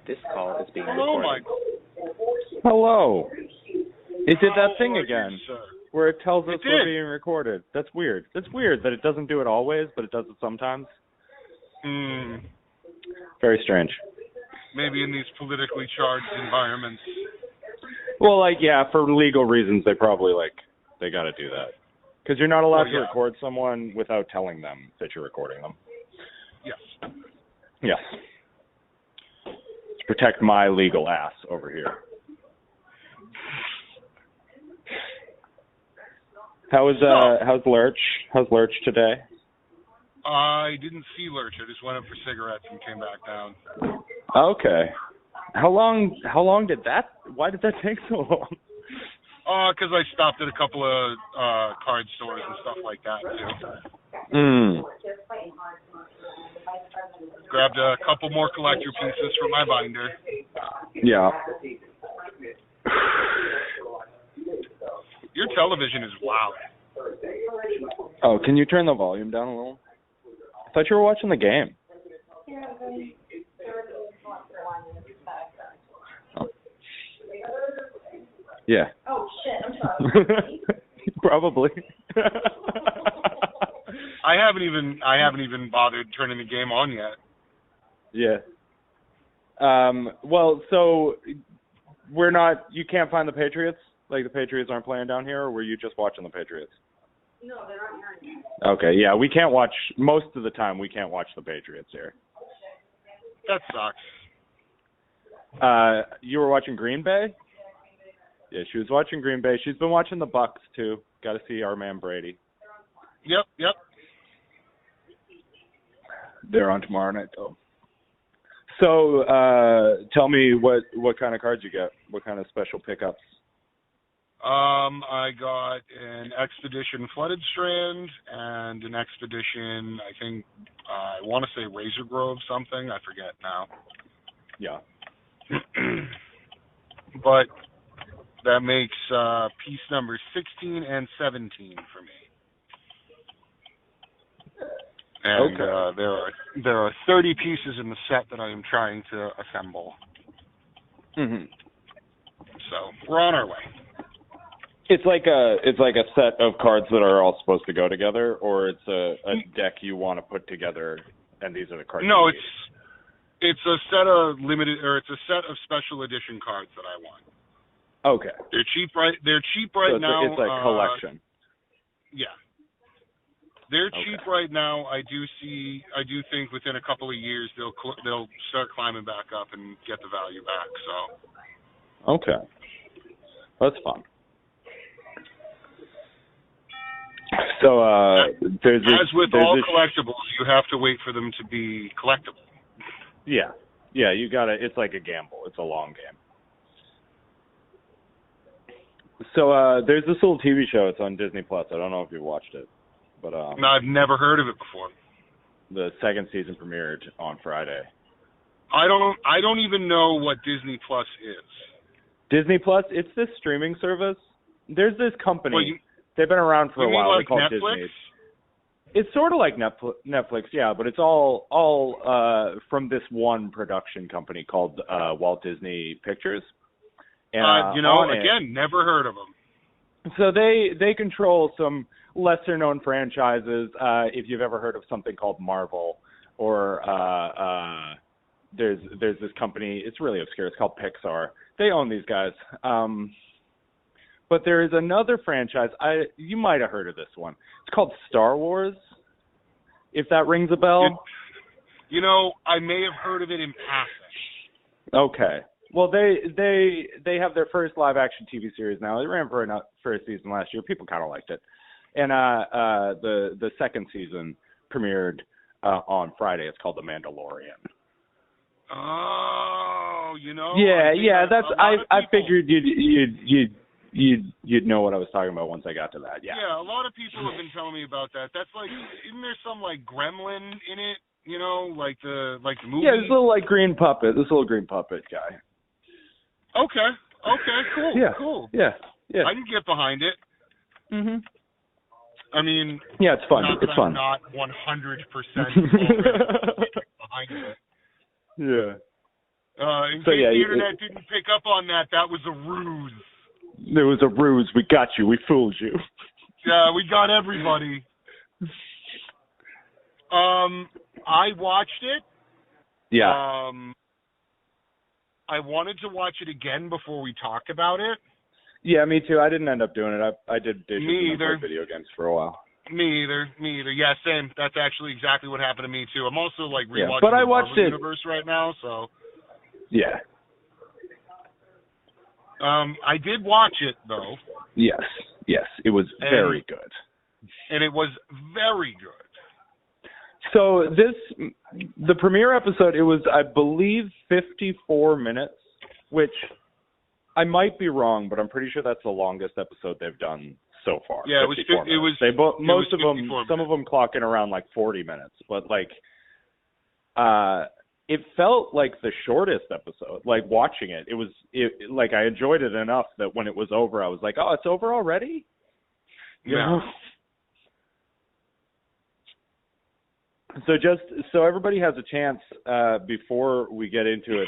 This call is being Hello, recorded. Michael. Hello. It did that thing How are again you, sir? where it tells us It we're did. being recorded. That's weird. That's weird that it doesn't do it always, but it does it sometimes. Very strange. Maybe in these politically charged environments. Well, yeah, for legal reasons, they probably, they got to do that. Because you're not allowed to record someone without telling them that you're recording them. Yes. Yes. To protect my legal ass over here. How's Lurch? How's Lurch today? I didn't see Lurch. I just went up for cigarettes and came back down. Okay. How long did that? Why did that take so long? Because I stopped at a couple of card stores and stuff like that too. Grabbed a couple more collector pieces for my binder. Yeah. Your television is loud. Oh, can you turn the volume down a little? I thought you were watching the game. Oh. Yeah. Oh shit! I'm sorry. Probably. I haven't even bothered turning the game on yet. Yeah. Well, so you can't find the Patriots? Like the Patriots aren't playing down here, or were you just watching the Patriots? No, they're not here. Okay, yeah, we can't watch, most of the time we can't watch the Patriots here. That sucks. You were watching Green Bay? Yeah, she was watching Green Bay. She's been watching the Bucks too. Got to see our man Brady. Yep. They're on tomorrow night though. So, tell me what kind of cards you get. What kind of special pickups? I got an Expedition Flooded Strand and an Expedition, I think, I want to say Razor Grove something. I forget now. Yeah. But that makes piece number 16 and 17 for me. And okay. There are 30 pieces in the set that I am trying to assemble. Mm-hmm. So we're on our way. It's like a set of cards that are all supposed to go together, or it's a deck you want to put together, and these are the cards. No, it's a set of it's a set of special edition cards that I want. Okay. They're cheap right now. It's like collection. Yeah. They're cheap right now. I do think within a couple of years they'll start climbing back up and get the value back. So. Okay. That's fun. So there's this, as with all collectibles, you have to wait for them to be collectible. Yeah, you gotta. It's like a gamble. It's a long game. So there's this little TV show. It's on Disney Plus. I don't know if you've watched it, but no, I've never heard of it before. The second season premiered on Friday. I don't even know what Disney Plus is. Disney Plus. It's this streaming service. There's this company. Well, they've been around for a while. Like They're called Netflix? Disney. It's sort of like Netflix, yeah, but it's all from this one production company called Walt Disney Pictures. And, again, never heard of them. So they control some lesser known franchises. If you've ever heard of something called Marvel, or there's this company. It's really obscure. It's called Pixar. They own these guys. But there is another franchise. You might have heard of this one. It's called Star Wars. If that rings a bell. I may have heard of it in passing. Okay. Well, they have their first live action TV series now. They ran for a season last year. People kind of liked it, and the second season premiered on Friday. It's called The Mandalorian. Oh, Yeah. That's I figured you'd know what I was talking about once I got to that. Yeah. Yeah, a lot of people have been telling me about that. That's like, isn't there some like gremlin in it? Like the movie. Yeah, this little green puppet guy. Okay, cool. Yeah. Cool. Yeah. I can get behind it. Mhm. I mean, yeah, it's fun. Not it's that fun. I'm not 100% behind behind it. Yeah. In case the internet didn't pick up on that, that was a ruse. There was a ruse. We got you. We fooled you. Yeah, we got everybody. I watched it. Yeah. I wanted to watch it again before we talked about it. Yeah, me too. I didn't end up doing it. I did dishes and played video games for a while. Me either. Yeah, same. That's actually exactly what happened to me too. I'm also like rewatching but I the watched Marvel it. Universe right now, so. Yeah. I did watch it though. Yes. It was very good. And it was very good. So the premiere episode, it was, I believe, 54 minutes, which I might be wrong, but I'm pretty sure that's the longest episode they've done so far. Yeah, it was. Most of them, some of them clock in around like 40 minutes, but like, it felt like the shortest episode. Like watching it, like I enjoyed it enough that when it was over, I was like, oh, it's over already? Yeah. So everybody has a chance before we get into it.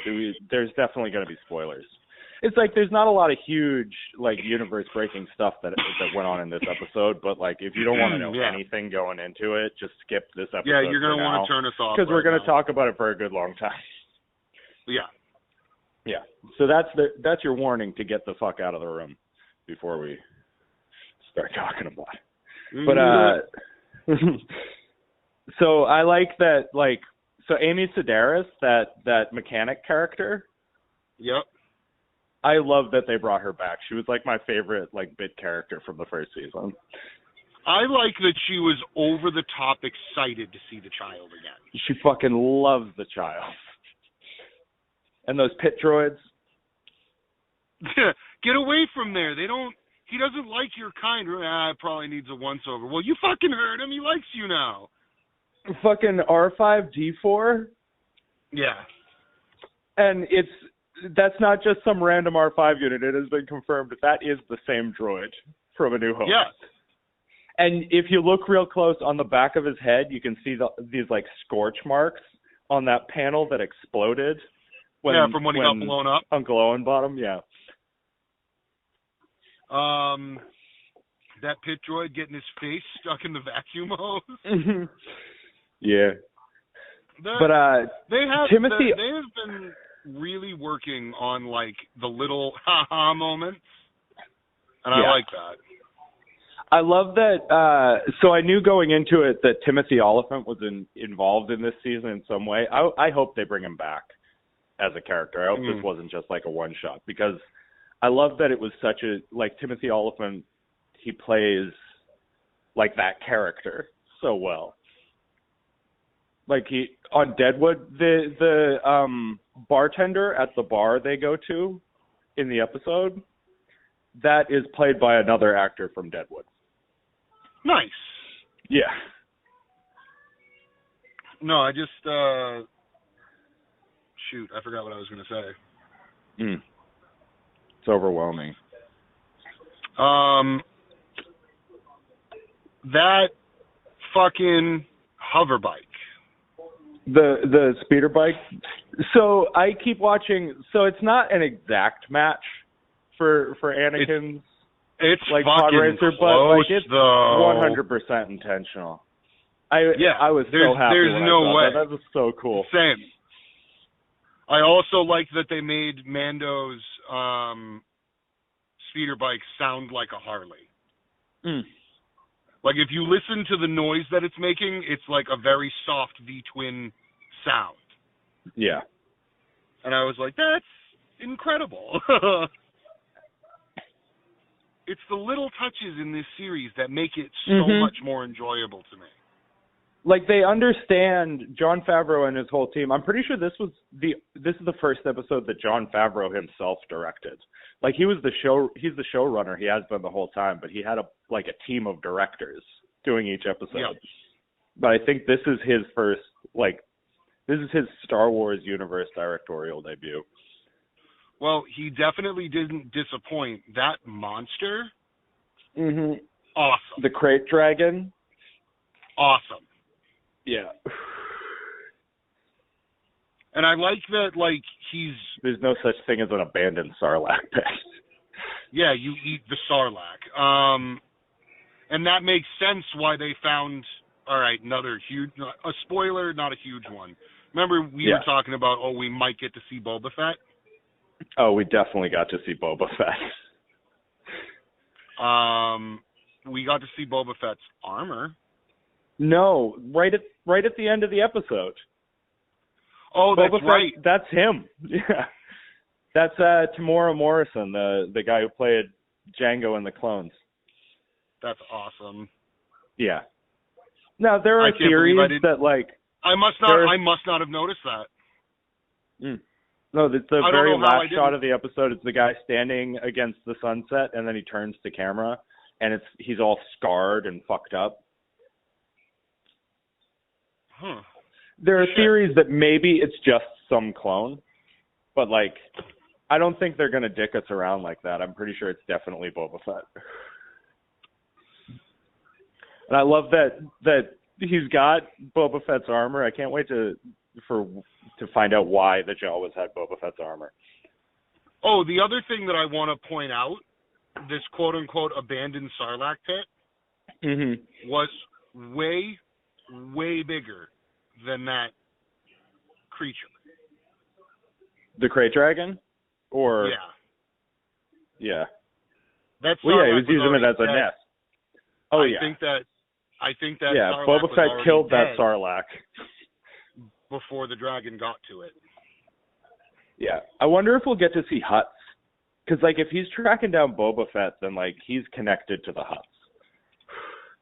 There's definitely going to be spoilers. It's like there's not a lot of huge like universe breaking stuff that went on in this episode, but like if you don't want to know anything going into it, just skip this episode. Yeah, you're going to want to turn us off because we're going to talk about it for a good long time. Yeah. So that's your warning to get the fuck out of the room before we start talking about it. But so I like that, like, so Amy Sedaris, that mechanic character. Yep. I love that they brought her back. She was like my favorite like bit character from the first season. I like that she was over the top excited to see the child again. She fucking loves the child. And those pit droids. Get away from there. He doesn't like your kind. Probably needs a once over. Well, you fucking heard him. He likes you now. Fucking R5-D4. Yeah. And that's not just some random R5 unit. It has been confirmed that is the same droid from A New Hope. Yeah. And if you look real close on the back of his head, you can see these like scorch marks on that panel that exploded. From when he got blown up. Uncle Owen bottom, yeah. That pit droid getting his face stuck in the vacuum hose. Yeah. They have been really working on like the little ha-ha moments, and I like that. I love that. So I knew going into it that Timothy Oliphant was involved in this season in some way. I hope they bring him back as a character. I hope this wasn't just like a one shot, because I love that it was such a, like, Timothy Oliphant, he plays like that character so well. Like on Deadwood, the bartender at the bar they go to in the episode, that is played by another actor from Deadwood. Nice. Yeah. No, I just shoot, I forgot what I was going to say. It's overwhelming. That fucking hover bike. The speeder bike. So I keep watching. So it's not an exact match for Anakin's it's like pod fucking racer, close, but like it's though. 100% intentional. I was so happy. There's when no I saw way. That was so cool. Same. I also like that they made Mando's speeder bike sound like a Harley. Like if you listen to the noise that it's making, it's like a very soft V-twin sound. Yeah. And I was like, that's incredible. It's the little touches in this series that make it so much more enjoyable to me. Like they understand Jon Favreau and his whole team. I'm pretty sure this is the first episode that Jon Favreau himself directed. Like he's the showrunner. He has been the whole time, but he had a team of directors doing each episode. Yep. But I think this is his first, this is his Star Wars universe directorial debut. Well, he definitely didn't disappoint. That monster, awesome. The crate dragon, awesome. yeah. And I like that, like, There's no such thing as an abandoned Sarlacc pit. Yeah, you eat the Sarlacc. And that makes sense why they found, all right, another huge, a spoiler, not a huge one. Remember we were talking about, we might get to see Boba Fett? Oh, we definitely got to see Boba Fett. We got to see Boba Fett's armor. No, right at the end of the episode. Oh, Boba that's Fett, right. That's him. Yeah. That's Tamora Morrison, the guy who played Django in the Clones. That's awesome. Yeah. Now there are theories that I must not have noticed that. No, the very last shot of of the episode is the guy standing against the sunset, and then he turns to camera, and he's all scarred and fucked up. Huh. There are theories that maybe it's just some clone, but I don't think they're gonna dick us around like that. I'm pretty sure it's definitely Boba Fett. And I love that he's got Boba Fett's armor. I can't wait to find out why the Jawas had Boba Fett's armor. Oh, the other thing that I want to point out, this quote-unquote abandoned Sarlacc pit was way, way bigger than that creature. The Krayt Dragon? Or... Yeah. That's he was using it as a nest. Oh, I think that Sarlacc Boba Fett killed that Sarlacc before the dragon got to it. Yeah. I wonder if we'll get to see Hutts. Because, if he's tracking down Boba Fett, then, he's connected to the Hutts.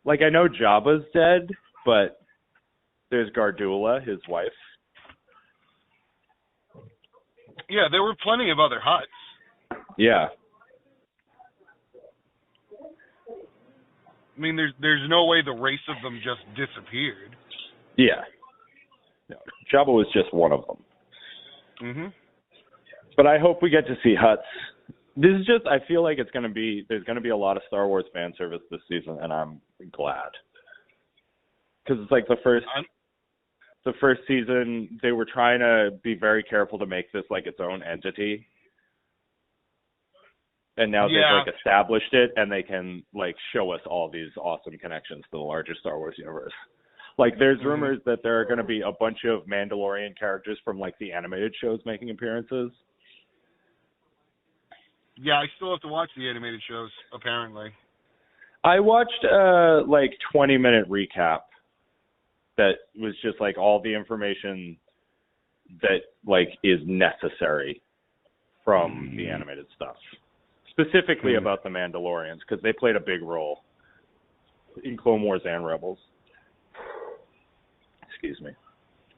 I know Jabba's dead, but there's Gardula, his wife. Yeah, there were plenty of other Hutts. Yeah. I mean, there's no way the race of them just disappeared. Yeah. No, Jabba was just one of them. Mm-hmm. But I hope we get to see Hutts. This is just, I feel like there's going to be a lot of Star Wars fan service this season, and I'm glad. Because it's the first season, they were trying to be very careful to make this its own entity. And now they've established it, and they can show us all these awesome connections to the larger Star Wars universe. There's rumors that there are going to be a bunch of Mandalorian characters from the animated shows making appearances. Yeah, I still have to watch the animated shows, apparently. I watched 20-minute recap that was just all the information that is necessary from the animated stuff. Specifically about the Mandalorians, because they played a big role in Clone Wars and Rebels. Excuse me.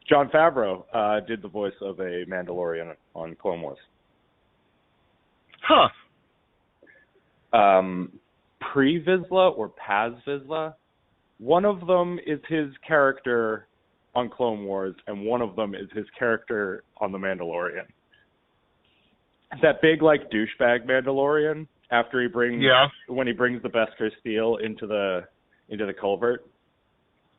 Jon Favreau did the voice of a Mandalorian on Clone Wars. Huh. Pre Vizsla or Paz Vizsla, one of them is his character on Clone Wars, and one of them is his character on The Mandalorian. That big douchebag Mandalorian after when he brings the Beskar steel into the culvert.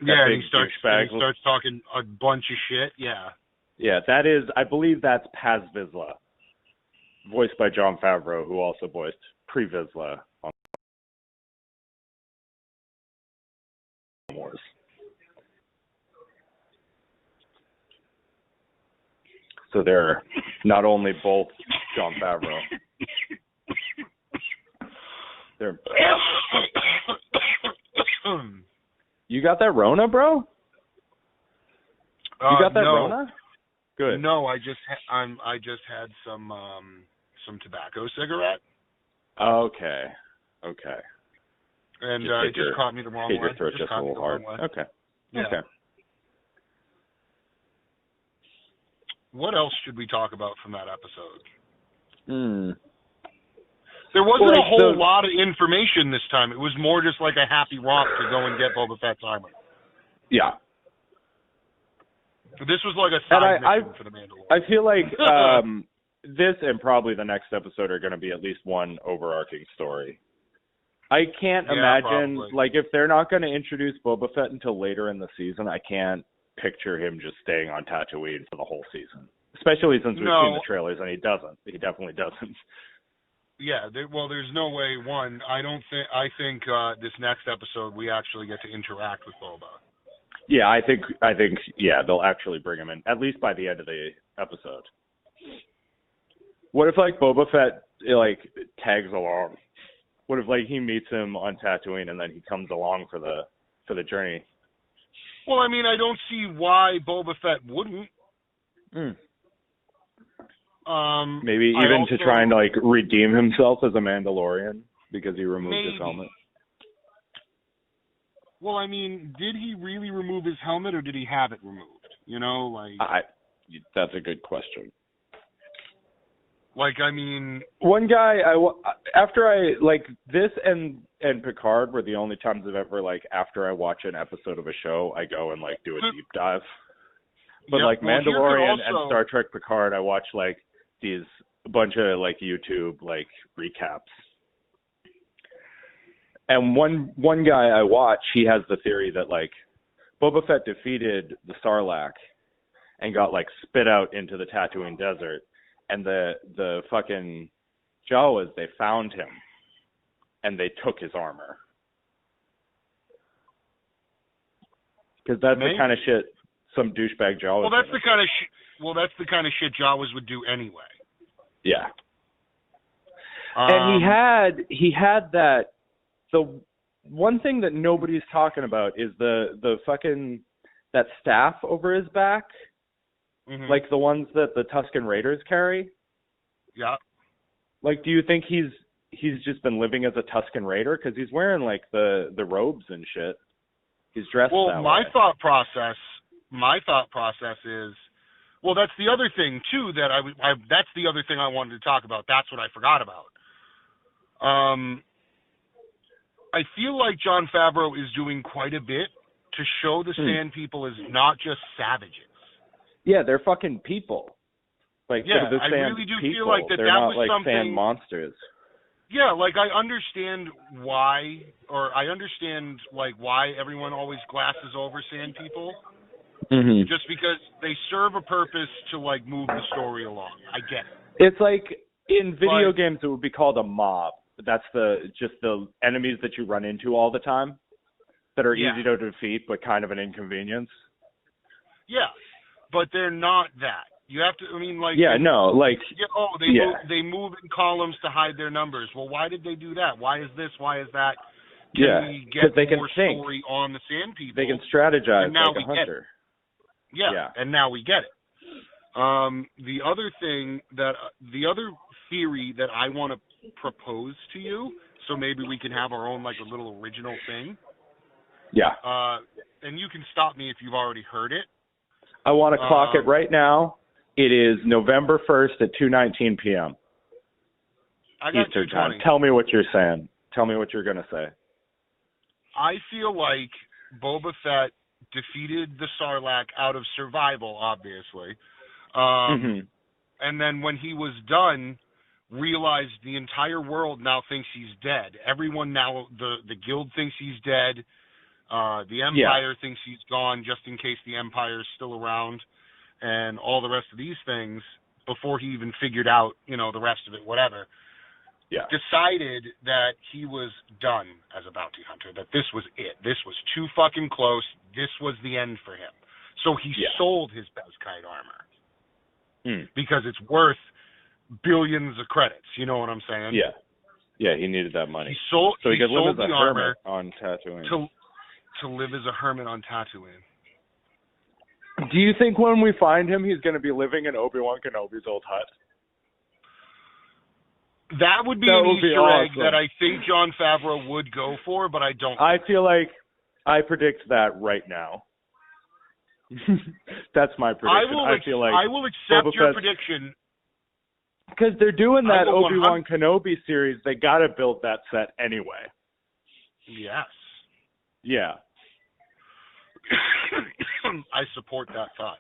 Yeah, and he starts talking a bunch of shit. Yeah. Yeah, that is, I believe that's Paz Vizsla, voiced by Jon Favreau, who also voiced Pre Vizsla on Wars. So they're not only both Jon Favreau. They're. You got that Rona, bro? You got that Rona? Good. No, I just had some tobacco cigarette. Okay. And it just caught me the wrong way. Your throat just a little hard. Okay. Yeah. Okay. What else should we talk about from that episode? There Like wasn't a whole lot of information this time. It was more just like a happy romp to go and get Boba Fett's armor. Yeah. This was like a side mission for the Mandalorian. I feel like this and probably the next episode are going to be at least one overarching story. I can't imagine, probably. like, if they're not going to introduce Boba Fett until later in the season, I can't picture him just staying on Tatooine for the whole season. Especially since we've seen the trailers, and he doesn't. He definitely doesn't. Yeah, there's no way. One, I think this next episode we actually get to interact with Boba. Yeah, I think they'll actually bring him in, at least by the end of the episode. What if, like, Boba Fett, like, tags along? What if, like, he meets him on Tatooine and then he comes along for the journey? Well, I mean, I don't see why Boba Fett wouldn't. Maybe even to try and, like, redeem himself as a Mandalorian because he removed his helmet. Well, I mean, did he really remove his helmet, or did he have it removed? You know, like... That's a good question. Like, I mean... One guy, after I, like, this and Picard were the only times I've ever, like, after I watch an episode of a show, I go and, like, do a deep dive. But, like, Mandalorian and Star Trek Picard, I watch, like, these bunch of, like, YouTube, like, recaps. And one guy I watch, he has the theory that, like, Boba Fett defeated the Sarlacc and got, like, spit out into the Tatooine desert. And the fucking Jawas, they found him. And they took his armor. Because that's the kind of shit some douchebag Jawas... Well, that's the kind of shit Jawas would do anyway. Yeah. And he had that... The one thing that nobody's talking about is the fucking, that staff over his back, like the ones that the Tusken Raiders carry. Yeah. Like, do you think he's just been living as a Tusken Raider? Because he's wearing, like, the robes and shit. He's dressed that way. Well, my thought process is, well, that's the other thing, too, that's the other thing I wanted to talk about. That's what I forgot about. I feel like Jon Favreau is doing quite a bit to show the Sand People as not just savages. Yeah, they're fucking people. Like, yeah, the Sand I really do people. feel like they're that not was like something. Sand monsters. Yeah, like I understand why everyone always glasses over Sand People. Just because they serve a purpose to, like, move the story along. I get it. It's like in video games, it would be called a mob. That's just the enemies that you run into all the time that are easy to defeat but kind of an inconvenience. Yeah, but they're not that. You have to, I mean, like... Yeah, no, like... Yeah, they move in columns to hide their numbers. Well, why did they do that? Why is this? Why is that? Can we get more story on the Sand People? They can strategize like a hunter. Yeah, and now we get it. The other theory that I want to propose to you, so maybe we can have our own, like, a little original thing. Yeah. And you can stop me if you've already heard it. I want to clock it right now. It is November 1st at 2:19 p.m. I got Eastern 2:20. time. Tell me what you're saying. Tell me what you're going to say. I feel like Boba Fett defeated the Sarlacc out of survival, obviously. And then when he was done, realized the entire world now thinks he's dead. Everyone now, the guild thinks he's dead. The Empire thinks he's gone, just in case the Empire is still around, and all the rest of these things, before he even figured out, the rest of it, whatever. Yeah. Decided that he was done as a bounty hunter, that this was it. This was too fucking close. This was the end for him. So he sold his Beskite armor. Because it's worth billions of credits. You know what I'm saying? Yeah. Yeah, he needed that money. He sold so he could live as a hermit on Tatooine. To live as a hermit on Tatooine. Do you think when we find him, he's going to be living in Obi-Wan Kenobi's old hut? That would be an Easter egg that I think Jon Favreau would go for, but I don't. I feel like I predict that right now. That's my prediction. I will accept your prediction. Because they're doing that Obi-Wan Kenobi series, they got to build that set anyway. Yes. Yeah. I support that thought.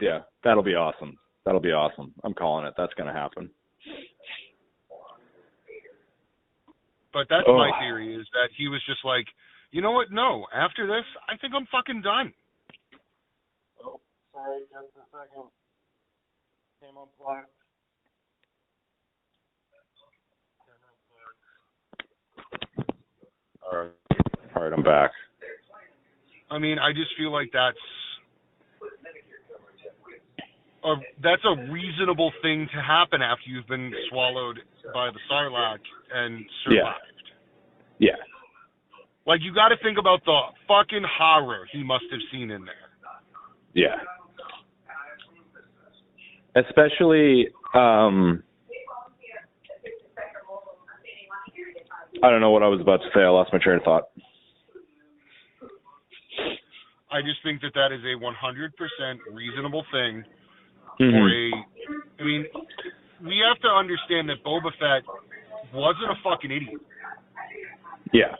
Yeah, that'll be awesome. That'll be awesome. I'm calling it. That's going to happen. But that's my theory, is that he was just like, you know what? No, after this, I think I'm fucking done. Oh, sorry, just a second. came unplugged. All right, I'm back. I mean, I just feel like that's a reasonable thing to happen after you've been swallowed by the Sarlacc and survived. Yeah. Like, you got to think about the fucking horror he must have seen in there. Yeah. Especially, I don't know what I was about to say. I lost my train of thought. I just think that is a 100% reasonable thing Mm-hmm. I mean, we have to understand that Boba Fett wasn't a fucking idiot. Yeah.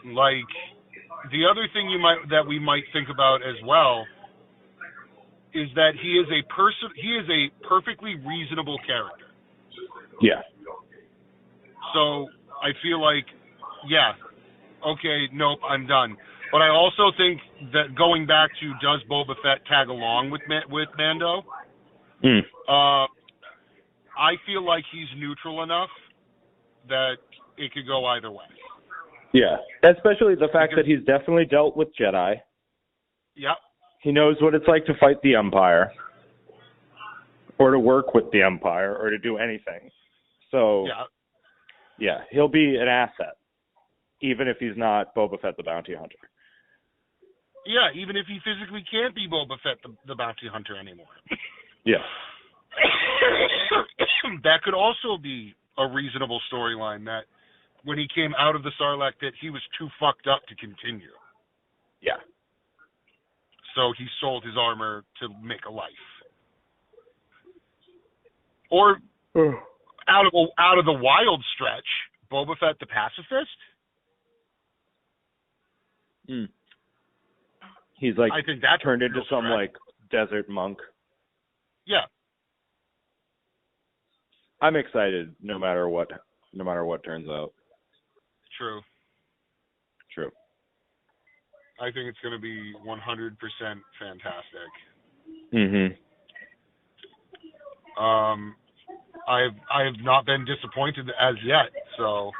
Like, the other thing that we might think about as well is that he is a perfectly reasonable character. Yeah. So I feel like, yeah, okay, nope, I'm done. But I also think that going back to does Boba Fett tag along with Mando? I feel like he's neutral enough that it could go either way. Yeah, especially the fact that he's definitely dealt with Jedi. Yep. He knows what it's like to fight the Empire, or to work with the Empire, or to do anything. So, yeah, he'll be an asset, even if he's not Boba Fett the Bounty Hunter. Yeah, even if he physically can't be Boba Fett the Bounty Hunter anymore. Yeah. That could also be a reasonable storyline, that when he came out of the Sarlacc pit, he was too fucked up to continue. Yeah. So he sold his armor to make a life. Or out of the wild stretch, Boba Fett the pacifist. He's like, I think that's turned into some like desert monk. Yeah. I'm excited no matter what turns out. True. I think it's going to be 100% fantastic. Mhm. I have not been disappointed as yet, so.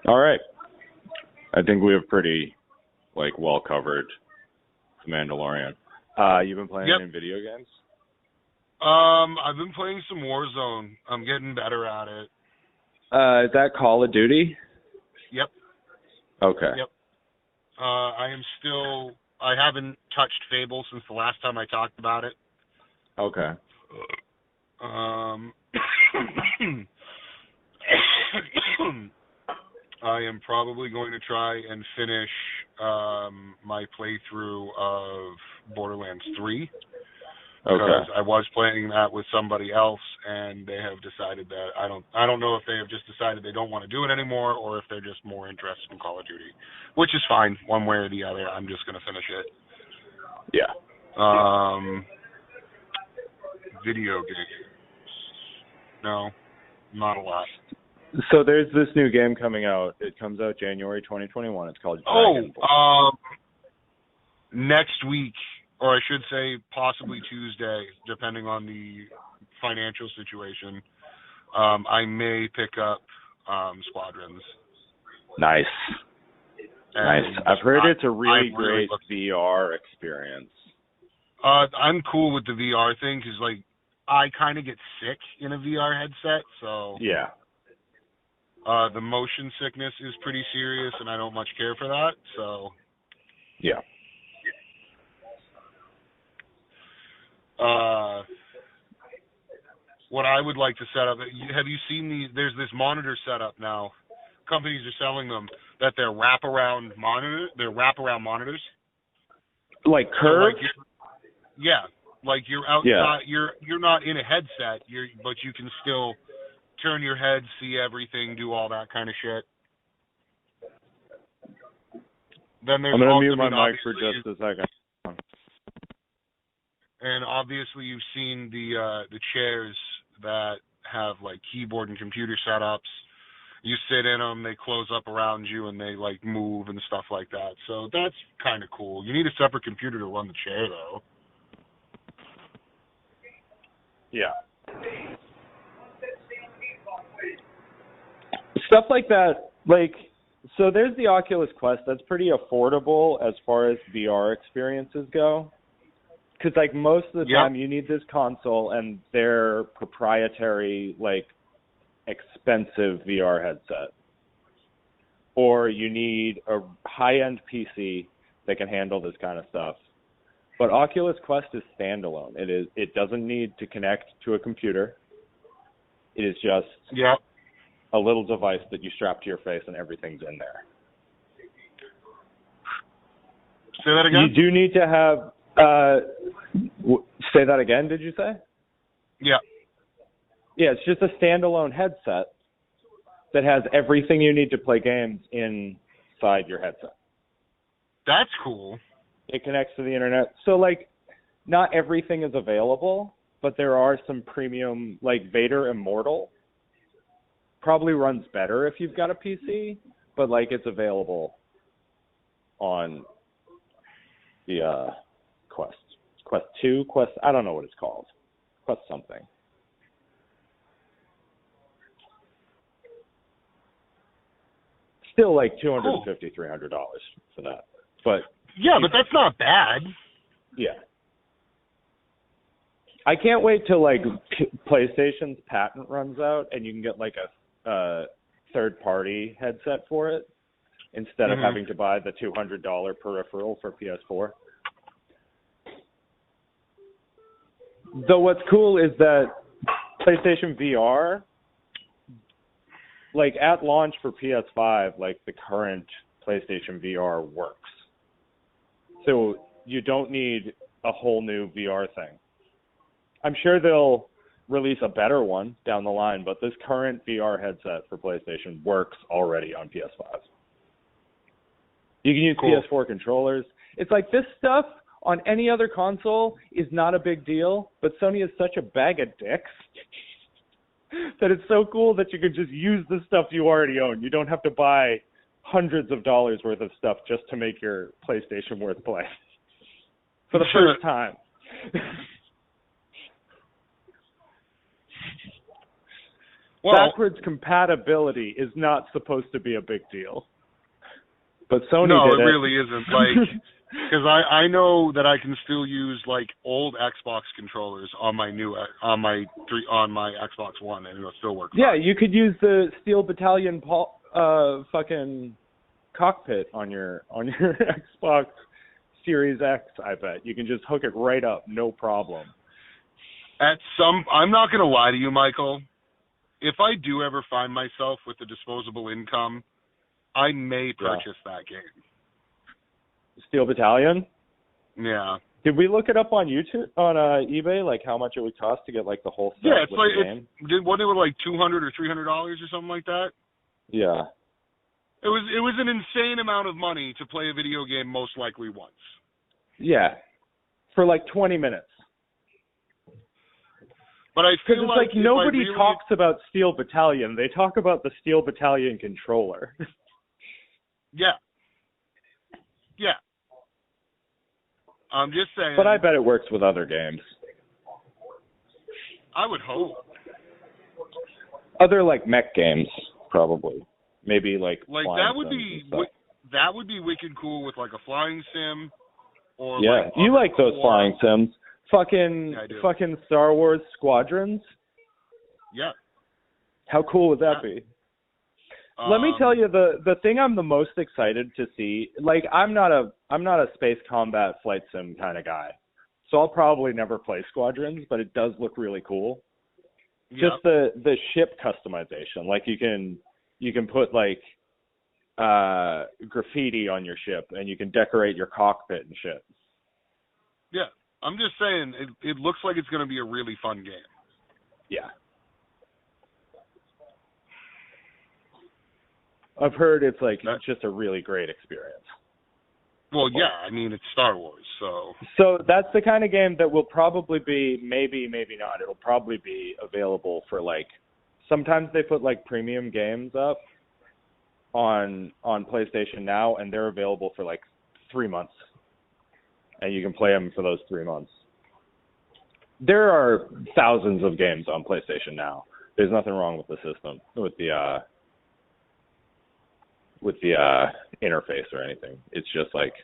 All right. I think we have pretty well covered The Mandalorian. You've been playing any video games? I've been playing some Warzone. I'm getting better at it. Is that Call of Duty? Yep. Okay. Yep. I haven't touched Fable since the last time I talked about it. Okay. I am probably going to try and finish my playthrough of Borderlands 3. Because I was playing that with somebody else, and they have decided that I don't know if they have just decided they don't want to do it anymore, or if they're just more interested in Call of Duty, which is fine, one way or the other. I'm just going to finish it. Yeah. Video games. No, not a lot. So there's this new game coming out. It comes out January 2021. It's called Dragonborn. Next week. Or I should say possibly Tuesday, depending on the financial situation. I may pick up Squadrons. Nice. And nice. I've heard it's a really great VR experience. I'm cool with the VR thing because, I kind of get sick in a VR headset, so... Yeah. The motion sickness is pretty serious, and I don't much care for that, so... Yeah. What I would like to set up, have you seen there's this monitor setup now. Companies are selling them that they're wraparound monitors. Like curved? Yeah. Like you're outside, you're not in a headset, but you can still turn your head, see everything, do all that kind of shit. Then there's I'm going to mute my mic for just a second. And obviously you've seen the chairs that have keyboard and computer setups, You sit in them, they close up around you, and they like move and stuff like that. So that's kind of cool. You need a separate computer to run the chair, though. Yeah. Stuff like that, like, so there's the Oculus Quest. That's pretty affordable as far as VR experiences go. Because, like, most of the time you need this console and their proprietary, like, expensive VR headset. Or you need a high-end PC that can handle this kind of stuff. But Oculus Quest is standalone. It doesn't need to connect to a computer. It is just a little device that you strap to your face and everything's in there. Say that again? You do need to have... say that again, did you say? Yeah. Yeah, it's just a standalone headset that has everything you need to play games inside your headset. That's cool. It connects to the internet. So, like, not everything is available, but there are some premium, like Vader Immortal probably runs better if you've got a PC, but, like, it's available on the Quest 2, I don't know what it's called. Quest something. Still like $250, $300 for that. But yeah, but that's not bad. Yeah. I can't wait till like PlayStation's patent runs out and you can get like a third-party headset for it instead of having to buy the $200 peripheral for PS4. Though what's cool is that PlayStation VR, like at launch for PS5, like the current PlayStation VR works. So you don't need a whole new VR thing. I'm sure they'll release a better one down the line, but this current VR headset for PlayStation works already on PS5. You can use PS4 controllers. It's like this stuff on any other console is not a big deal, but Sony is such a bag of dicks that it's so cool that you can just use the stuff you already own. You don't have to buy hundreds of dollars worth of stuff just to make your PlayStation worth playing. For the first time. Well, backwards compatibility is not supposed to be a big deal. But Sony did it. No, it really isn't. Like, because I know that I can still use like old Xbox controllers on my Xbox One, and it'll still work. Yeah, fine. You could use the Steel Battalion fucking cockpit on your Xbox Series X. I bet you can just hook it right up, no problem. I'm not gonna lie to you, Michael. If I do ever find myself with a disposable income, I may purchase that game. Steel Battalion? Yeah. Did we look it up on YouTube, on eBay, like how much it would cost to get like the whole set? Yeah, it's with like the game? What it was like $200 or $300 or something like that. Yeah. It was an insane amount of money to play a video game most likely once. Yeah. For like 20 minutes. But I feel like nobody talks about Steel Battalion. They talk about the Steel Battalion controller. Yeah. Yeah. I'm just saying. But I bet it works with other games. I would hope. Other like mech games, probably. Maybe like that would be wicked cool with like a flying sim. Or you like those flying sims. Fucking Star Wars Squadrons? Yeah. How cool would that be? Let me tell you the thing I'm the most excited to see. Like I'm not a space combat flight sim kind of guy, so I'll probably never play Squadrons. But it does look really cool. Yep. Just the ship customization. Like you can put like graffiti on your ship, and you can decorate your cockpit and shit. Yeah, I'm just saying it looks like it's going to be a really fun game. Yeah. I've heard it's just a really great experience. Well, yeah, I mean, it's Star Wars, so... So that's the kind of game that will probably be, maybe not, it'll probably be available for, like, sometimes they put like premium games up on PlayStation Now, and they're available for like 3 months, and you can play them for those 3 months. There are thousands of games on PlayStation Now. There's nothing wrong with the system, with the interface or anything. It's just like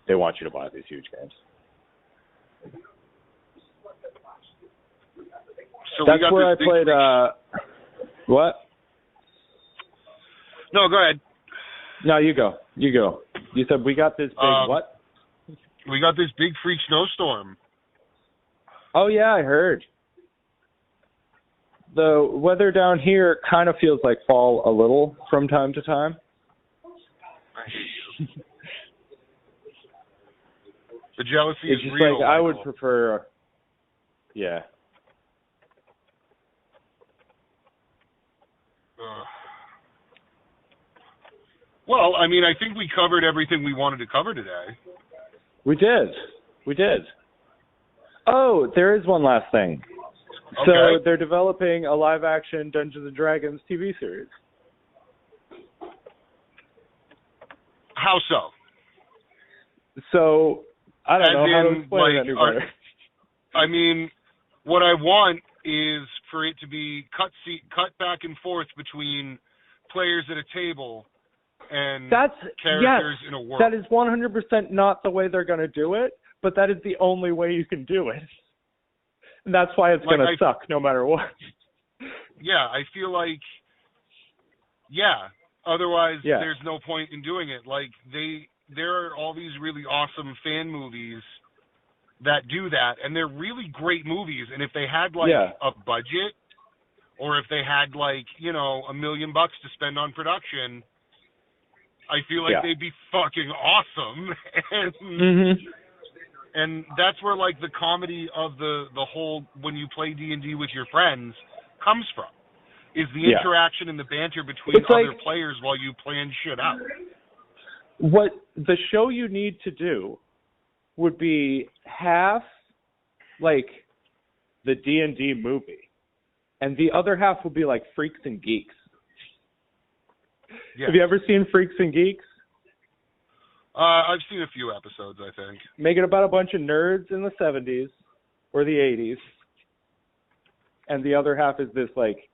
they want you to buy these huge games. So that's where I played. What? No, go ahead. No, you go. You go. You said we got this big what? We got this big freak snowstorm. Oh yeah, I heard. The weather down here kind of feels like fall a little from time to time. The jealousy it's is just real. Like I would prefer. Yeah. Well, I mean, I think we covered everything we wanted to cover today. We did. Oh, there is one last thing. Okay. So they're developing a live-action Dungeons & Dragons TV series. How so? So, I don't know how to explain it any better. I mean, what I want is for it to be cut back and forth between players at a table and characters in a world. That is 100% not the way they're going to do it, but that is the only way you can do it. And that's why it's going to suck no matter what. Yeah, I feel like, otherwise there's no point in doing it. Like, there are all these really awesome fan movies that do that, and they're really great movies, and if they had, like, a budget, or if they had, like, you know, $1 million to spend on production, I feel like they'd be fucking awesome. And that's where, like, the comedy of the whole, when you play D&D with your friends, comes from, is the interaction and the banter between other players while you plan shit out. What the show you need to do would be half, like, the D&D movie, and the other half would be, like, Freaks and Geeks. Yeah. Have you ever seen Freaks and Geeks? I've seen a few episodes, I think. Make it about a bunch of nerds in the 70s or the 80s. And the other half is this, like,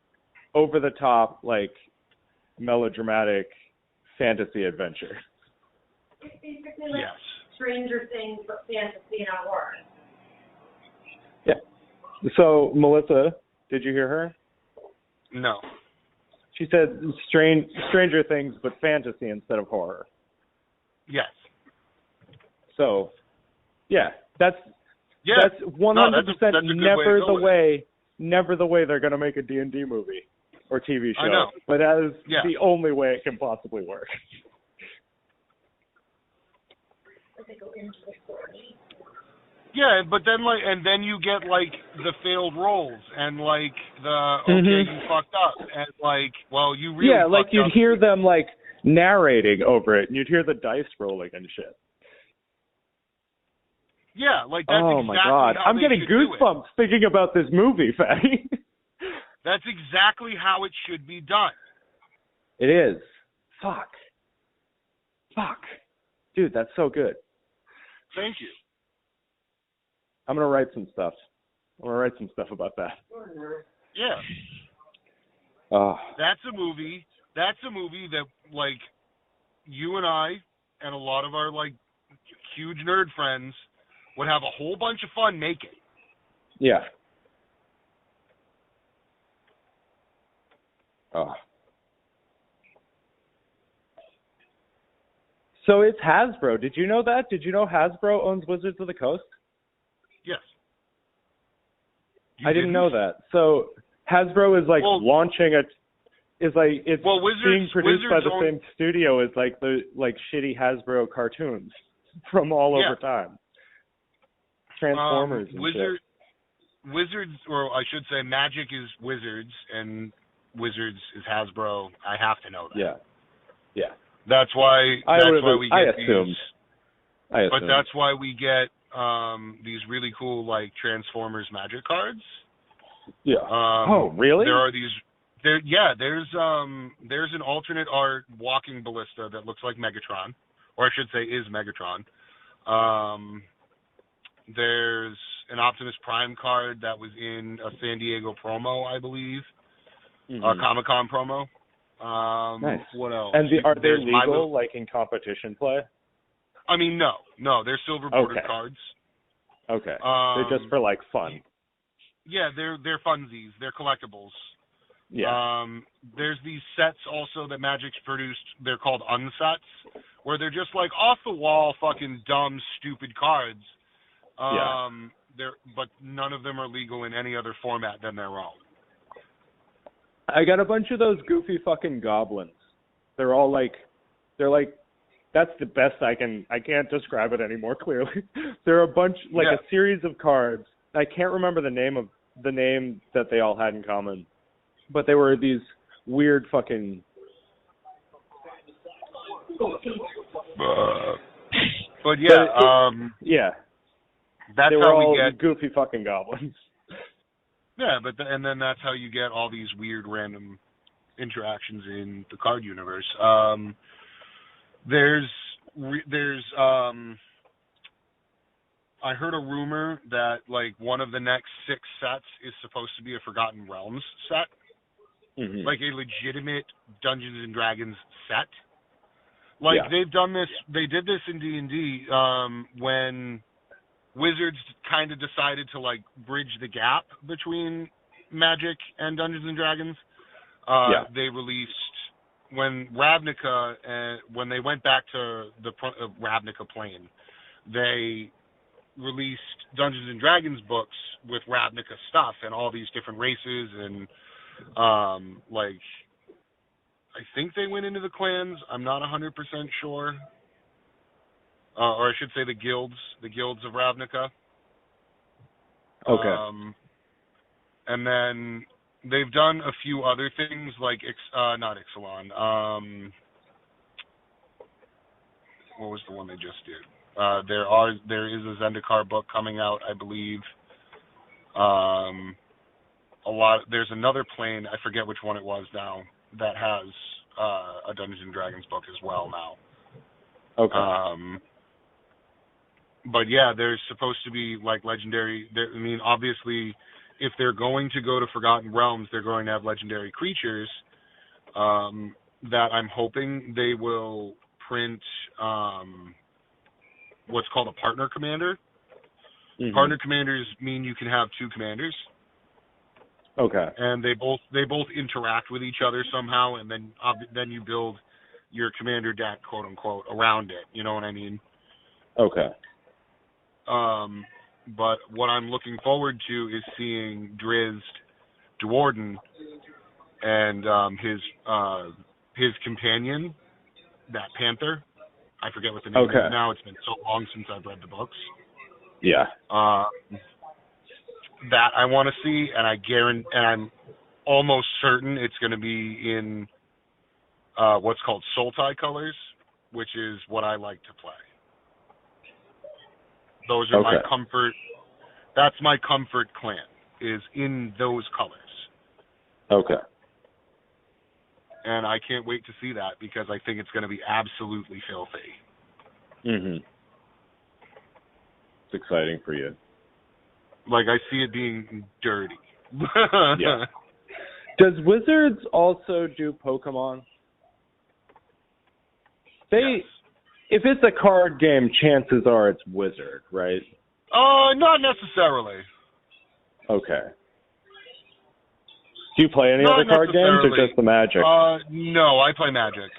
over-the-top, like, melodramatic fantasy adventure. It's basically like Stranger Things, but fantasy, not horror. Yeah. So, Melissa, did you hear her? No. She said Stranger Things, but fantasy instead of horror. Yes. So, that's 100% never the way they're going to make a D&D movie or TV show. I know. But that is the only way it can possibly work. Yeah, but then then you get like the failed roles and like the you fucked up and like you really fucked like you'd up. Hear them like narrating over it and you'd hear the dice rolling and shit. Yeah, like that's oh exactly my god, how I'm getting goosebumps thinking about this movie, Fatty. That's exactly how it should be done. It is. Fuck. Dude, that's so good. Thank you. I'm going to write some stuff. About that. Yeah. That's a movie that, like, you and I and a lot of our, like, huge nerd friends would have a whole bunch of fun making. Yeah. So it's Hasbro. Did you know that? Did you know Hasbro owns Wizards of the Coast? Yes. I didn't know that. So Hasbro is like launching being produced by the same studio as like the shitty Hasbro cartoons from all over time. Transformers and shit. Wizards, or I should say Magic is Wizards and Wizards is Hasbro. I have to know that. Yeah. That's why we get these. But that's why we get these really cool like Transformers Magic cards. Yeah. Oh, really? There are these. There's an alternate art walking ballista that looks like Megatron, or I should say is Megatron. There's an Optimus Prime card that was in a San Diego promo, I believe, a Comic-Con promo. Nice. What else? And are they legal, like in competition play? I mean, no, they're silver bordered cards. Okay. They're just for like fun. Yeah, they're funsies. They're collectibles. Yeah. There's these sets also that Magic's produced. They're called unsets, where they're just like off the wall, fucking dumb, stupid cards. But none of them are legal in any other format than their own. I got a bunch of those goofy fucking goblins. They're like, that's the best I can't describe it any more clearly. They're a bunch, a series of cards. I can't remember the name that they all had in common, but they were these weird fucking. But yeah, yeah. That's they were how all we get goofy fucking goblins. Yeah, and then that's how you get all these weird random interactions in the card universe. There's I heard a rumor that like one of the next 6 sets is supposed to be a Forgotten Realms set, like a legitimate Dungeons and Dragons set. Like they've done this, they did this in D&D when Wizards kind of decided to like bridge the gap between Magic and Dungeons and Dragons. They released when Ravnica when they went back to the Ravnica plane, they released Dungeons and Dragons books with Ravnica stuff and all these different races and like I think they went into the clans. I'm not 100% sure. Or I should say the guilds of Ravnica. Okay. And then they've done a few other things like not Ixalan. What was the one they just did? There is a Zendikar book coming out, I believe. There's another plane, I forget which one it was now, that has a Dungeons and Dragons book as well now. Okay. But yeah, there's supposed to be like legendary. I mean, obviously, if they're going to go to Forgotten Realms, they're going to have legendary creatures. That I'm hoping they will print what's called a partner commander. Partner commanders mean you can have 2 commanders. Okay. And they both interact with each other somehow, and then you build your commander deck, quote unquote, around it. You know what I mean? Okay. But what I'm looking forward to is seeing Drizzt Do'Urden and his companion, that panther. I forget what the name is now. It's been so long since I've read the books. Yeah. That I want to see, and I'm almost certain it's going to be in what's called Sultai colors, which is what I like to play. Those are my comfort. That's my comfort clan, is in those colors. Okay. And I can't wait to see that because I think it's going to be absolutely filthy. It's exciting for you. Like, I see it being dirty. Yeah. Does Wizards also do Pokemon? Yes. If it's a card game, chances are it's Wizard, right? Not necessarily. Okay. Do you play any other card games or just the Magic? No, I play Magic.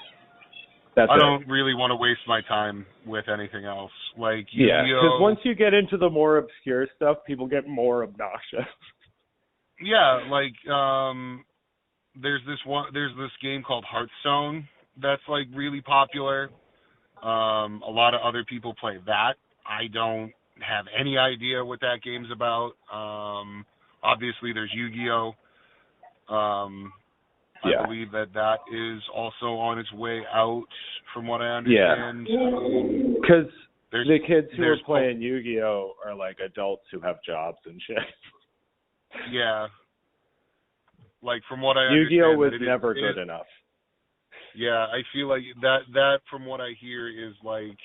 I don't really want to waste my time with anything else. Like Yu-Gi-Oh! Yeah, because once you get into the more obscure stuff, people get more obnoxious. Yeah, like there's this game called Hearthstone that's like really popular. A lot of other people play that. I don't have any idea what that game's about. Obviously, there's Yu-Gi-Oh! I believe that is also on its way out, from what I understand. Yeah, because the kids who are playing Yu-Gi-Oh! Are like adults who have jobs and shit. Yeah, Like, from what I Yu-Gi-Oh understand, was that never good enough. Yeah, I feel like that from what I hear is like,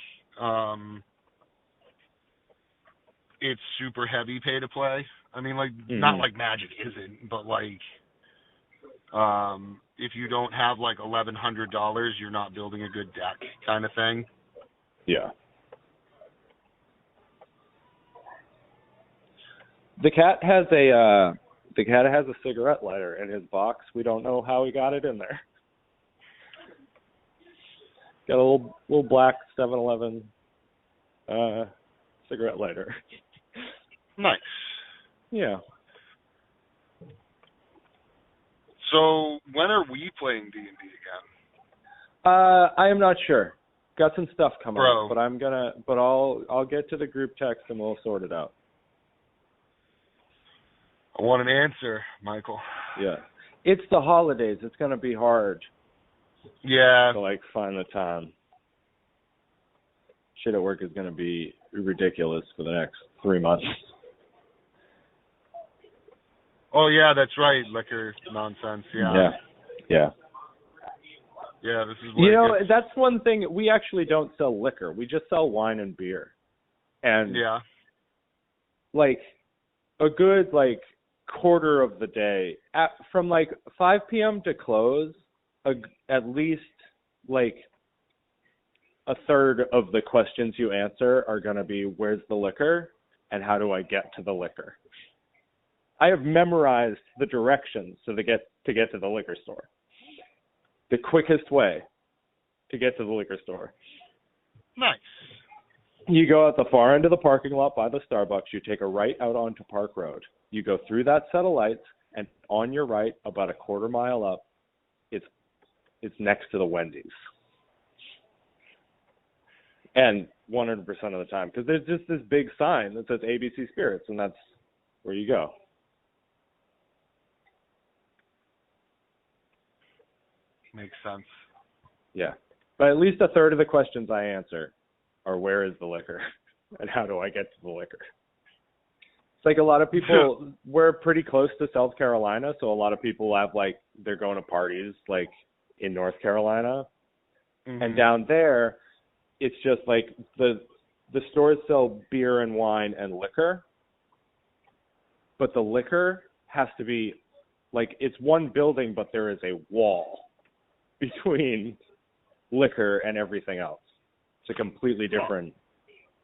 it's super heavy pay to play. I mean, like, not like Magic isn't, but like, if you don't have like $1,100, you're not building a good deck, kind of thing. Yeah. The cat has a cigarette lighter in his box. We don't know how he got it in there. Got a little black 7-Eleven cigarette lighter. Nice. Yeah. So when are we playing D&D again? I am not sure. Got some stuff coming up, but I'll get to the group text and we'll sort it out. I want an answer, Michael. Yeah. It's the holidays. It's going to be hard. Yeah. To like find the time. Shit at work is going to be ridiculous for the next 3 months. Oh yeah, that's right. Liquor nonsense. Yeah. Yeah. Yeah, this is where that's one thing. We actually don't sell liquor. We just sell wine and beer. And like a good like quarter of the day from like 5 p.m. to close, at least like a third of the questions you answer are going to be, where's the liquor and how do I get to the liquor? I have memorized the directions to get to the liquor store. The quickest way to get to the liquor store. Nice. You go out the far end of the parking lot by the Starbucks. You take a right out onto Park Road. You go through that set of lights, and on your right, about a quarter mile up, it's next to the Wendy's. And 100% of the time, because there's just this big sign that says ABC Spirits, and that's where you go. Makes sense. Yeah. But at least a third of the questions I answer are, where is the liquor? And how do I get to the liquor? It's like a lot of people, we're pretty close to South Carolina, so a lot of people have like, they're going to parties like in North Carolina. Mm-hmm. And down there, it's just like the stores sell beer and wine and liquor, but the liquor has to be like, it's one building, but there is a wall between liquor and everything else. It's a completely different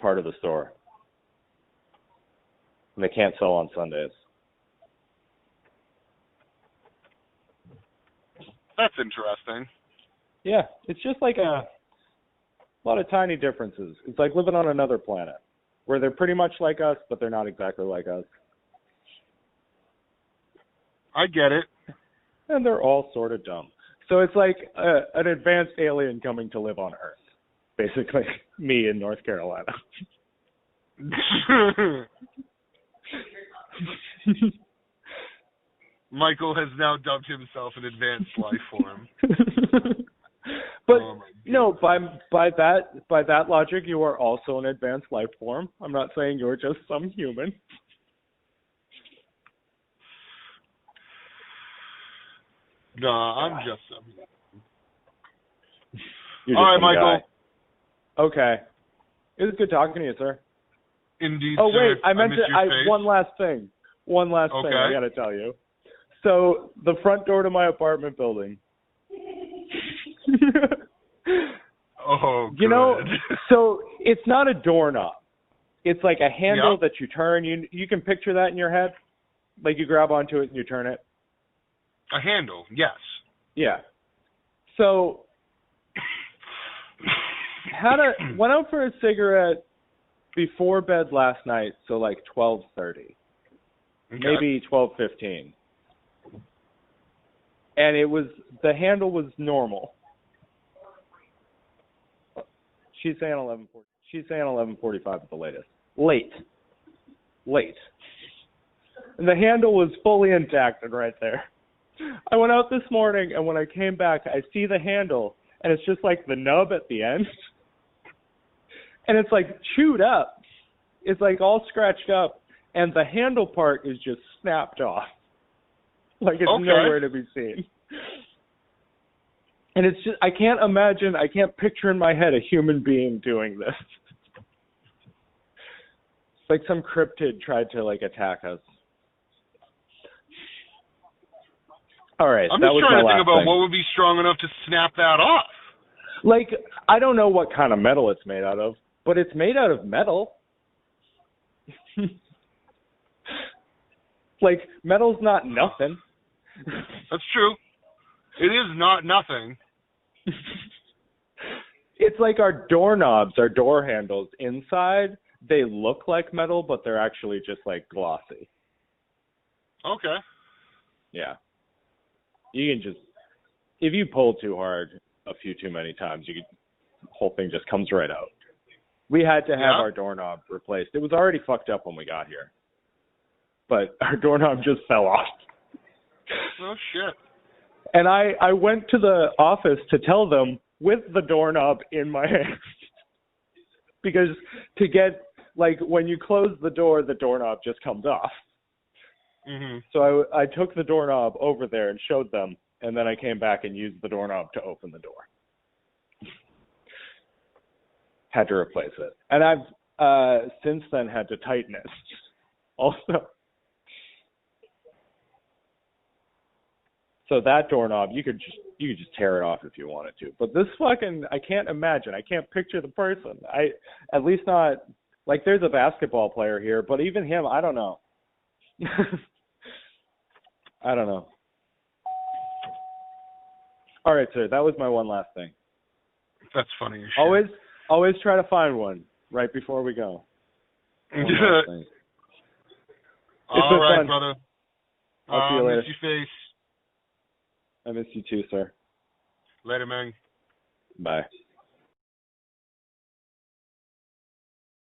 part of the store. And they can't sell on Sundays. That's interesting. Yeah, it's just like a lot of tiny differences. It's like living on another planet where they're pretty much like us, but they're not exactly like us. I get it. And they're all sort of dumb. So it's like an advanced alien coming to live on Earth. Basically, me in North Carolina. Michael has now dubbed himself an advanced life form. But no, by that logic, you are also an advanced life form. I'm not saying you're just some human. No, I'm just some human. You're all right, Michael. Guy. Okay. It was good talking to you, sir. Indeed, oh, sir. wait, I meant one last thing. One last thing I got to tell you. So, the front door to my apartment building. Oh, good. You know, so it's not a doorknob. It's like a handle that you turn. You can picture that in your head? Like you grab onto it and you turn it? A handle, yes. Yeah. So, went out for a cigarette before bed last night, so like 12:30, maybe 12:15, and the handle was normal. She's saying 11:40. She's saying 11:45 at the latest. Late, and the handle was fully intact and right there. I went out this morning, and when I came back, I see the handle, and it's just like the nub at the end. And it's like chewed up. It's like all scratched up. And the handle part is just snapped off. Like, it's Okay. nowhere to be seen. And it's just, I can't picture in my head a human being doing this. It's like some cryptid tried to, like, attack us. All right, I'm that just was trying my to think last about thing. what would be strong enough to snap that off. Like, I don't know what kind of metal it's made out of, but it's made out of metal. Like, metal's not nothing. That's true. It is not nothing. It's like our doorknobs, our door handles inside, they look like metal, but they're actually just, like, glossy. Okay. Yeah. You can just, if you pull too hard a few too many times, the whole thing just comes right out. We had to have our doorknob replaced. It was already fucked up when we got here. But our doorknob just fell off. Oh, shit. And I went to the office to tell them with the doorknob in my hand. Because to get, like, when you close the door, the doorknob just comes off. Mm-hmm. So I took the doorknob over there and showed them, and then I came back and used the doorknob to open the door. Had to replace it. And I've since then had to tighten it also. So that doorknob, you could just tear it off if you wanted to. But this fucking, I can't imagine. I can't picture the person. At least not, like, there's a basketball player here, but even him, I don't know. I don't know. All right, sir. That was my one last thing. That's funny as shit. Always try to find one right before we go. One last thing. All right, fun. brother. I'll see you later. Miss your face. I miss you too, sir. Later, man. Bye.